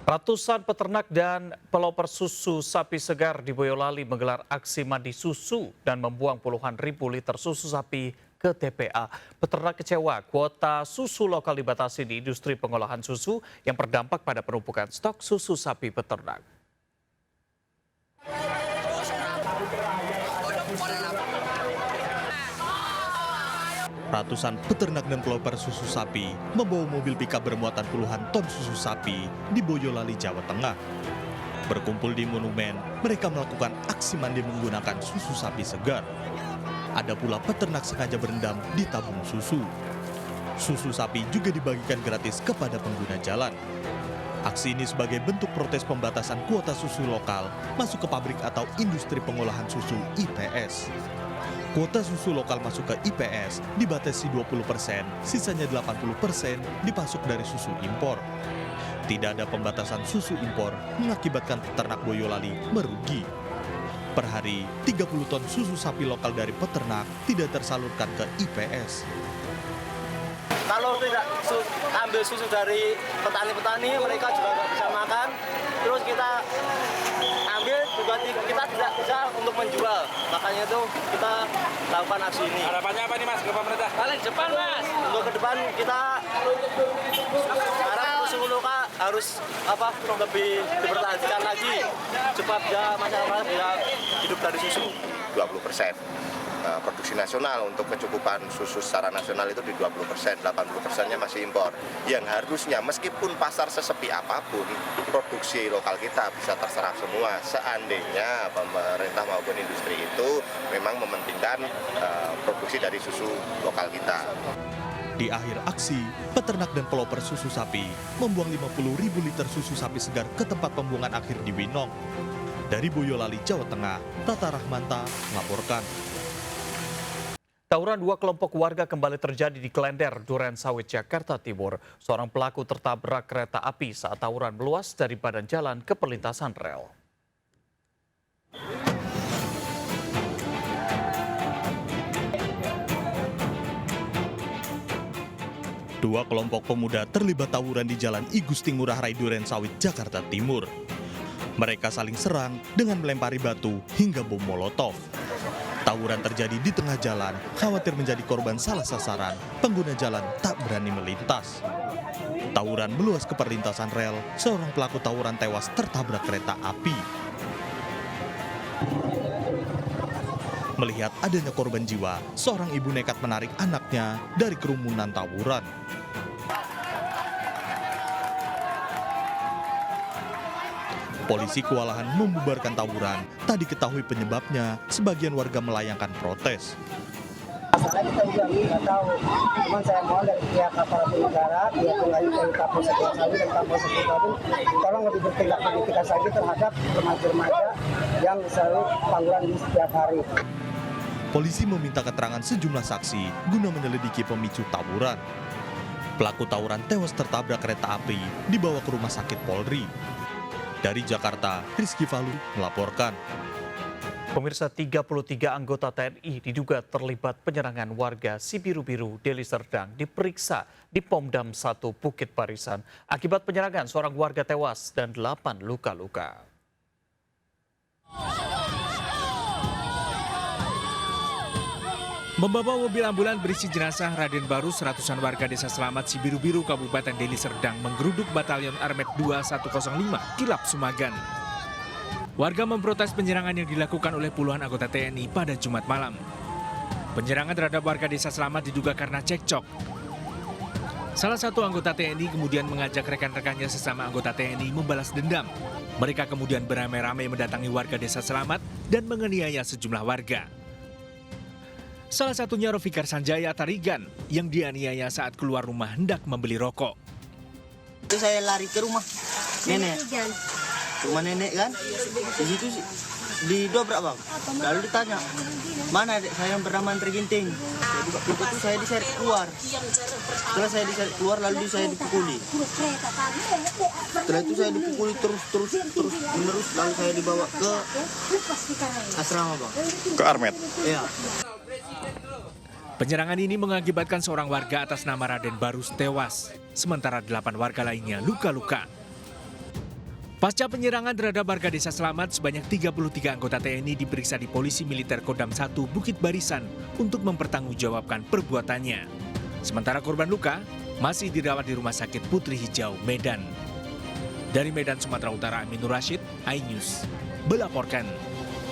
Ratusan peternak dan peloper susu sapi segar di Boyolali menggelar aksi mandi susu dan membuang puluhan ribu liter susu sapi ke TPA. Peternak kecewa kuota susu lokal dibatasi di industri pengolahan susu yang berdampak pada penumpukan stok susu sapi peternak. Ratusan peternak dan peloper susu sapi membawa mobil pickup bermuatan puluhan ton susu sapi di Boyolali, Jawa Tengah. Berkumpul di monumen, mereka melakukan aksi mandi menggunakan susu sapi segar. Ada pula peternak sengaja berendam di tabung susu. Susu sapi juga dibagikan gratis kepada pengguna jalan. Aksi ini sebagai bentuk protes pembatasan kuota susu lokal masuk ke pabrik atau industri pengolahan susu IPS. Kuota susu lokal masuk ke IPS dibatasi 20%, sisanya 80% dipasok dari susu impor. Tidak ada pembatasan susu impor mengakibatkan peternak Boyolali merugi. Per hari, 30 ton susu sapi lokal dari peternak tidak tersalurkan ke IPS. Kalau tidak ambil susu dari petani-petani, mereka juga nggak bisa makan. Terus kita ambil juga kita tidak bisa untuk menjual. Makanya itu kita lakukan aksi ini. Harapannya apa nih Mas ke pemerintah? Paling depan Mas. Untuk ke depan kita harap susu lokal harus lebih dipertahankan lagi. Supaya masyarakat bisa hidup dari susu. 20%. Produksi nasional untuk kecukupan susu secara nasional itu di 20%, 80%-nya masih impor. Yang harusnya meskipun pasar sesepi apapun, produksi lokal kita bisa terserap semua. Seandainya pemerintah maupun industri itu memang mementingkan produksi dari susu lokal kita. Di akhir aksi, peternak dan peloper susu sapi membuang 50.000 liter susu sapi segar ke tempat pembuangan akhir di Winong. Dari Boyolali, Jawa Tengah, Tata Rahmanta melaporkan. Tawuran dua kelompok warga kembali terjadi di Klender, Duren Sawit, Jakarta Timur. Seorang pelaku tertabrak kereta api saat tawuran meluas dari badan jalan ke perlintasan rel. Dua kelompok pemuda terlibat tawuran di Jalan I Gusti Ngurah Rai Duren Sawit, Jakarta Timur. Mereka saling serang dengan melempari batu hingga bom molotov. Tawuran terjadi di tengah jalan, khawatir menjadi korban salah sasaran, pengguna jalan tak berani melintas. Tawuran meluas ke perlintasan rel, seorang pelaku tawuran tewas tertabrak kereta api. Melihat adanya korban jiwa, seorang ibu nekat menarik anaknya dari kerumunan tawuran. Polisi kewalahan membubarkan tawuran, tak diketahui penyebabnya, sebagian warga melayangkan protes. Masalahnya kita juga nggak tahu, cuman saya mohon dari pihak aparatur negara, pihak dari Kapolsek Sawit dan Kapolsek Kabupaten, tolong lebih bertindak lebih tegas lagi terhadap remaja-remaja yang selalu tawuran di setiap hari. Polisi meminta keterangan sejumlah saksi guna menyelidiki pemicu tawuran. Pelaku tawuran tewas tertabrak kereta api dibawa ke rumah sakit Polri. Dari Jakarta, Rizky Falu melaporkan. Pemirsa, 33 anggota TNI diduga terlibat penyerangan warga Sibiru-Biru, Deli Serdang diperiksa di Pomdam 1 Bukit Barisan. Akibat penyerangan, seorang warga tewas dan 8 luka-luka. Membawa mobil ambulan berisi jenazah Raden Barus, ratusan warga desa Selamat Sibiru-Biru, Kabupaten Deli Serdang menggeruduk Batalion Armet 2105 Kilap Sumagan. Warga memprotes penyerangan yang dilakukan oleh puluhan anggota TNI pada Jumat malam. Penyerangan terhadap warga desa Selamat diduga karena cekcok. Salah satu anggota TNI kemudian mengajak rekan-rekannya sesama anggota TNI membalas dendam. Mereka kemudian beramai-ramai mendatangi warga desa Selamat dan menganiaya sejumlah warga. Salah satunya Rofikar Sanjaya Tarigan yang dianiaya saat keluar rumah hendak membeli rokok. Itu saya lari ke rumah nenek, rumah nenek kan, di situ didobrak bang, lalu ditanya, mana adik saya yang bernama Terginting? Saya buka pintu itu saya diseret keluar, setelah saya diseret keluar lalu saya dipukuli. Setelah itu saya dipukuli terus menerus, lalu saya dibawa ke asrama bang. Ke Armet? Iya. Penyerangan ini mengakibatkan seorang warga atas nama Raden Barus tewas, sementara 8 warga lainnya luka-luka. Pasca penyerangan terhadap warga Desa Selamat, sebanyak 33 anggota TNI diperiksa di Polisi Militer Kodam 1 Bukit Barisan untuk mempertanggungjawabkan perbuatannya. Sementara korban luka masih dirawat di Rumah Sakit Putri Hijau, Medan. Dari Medan, Sumatera Utara, Aminur Rashid, iNews, melaporkan.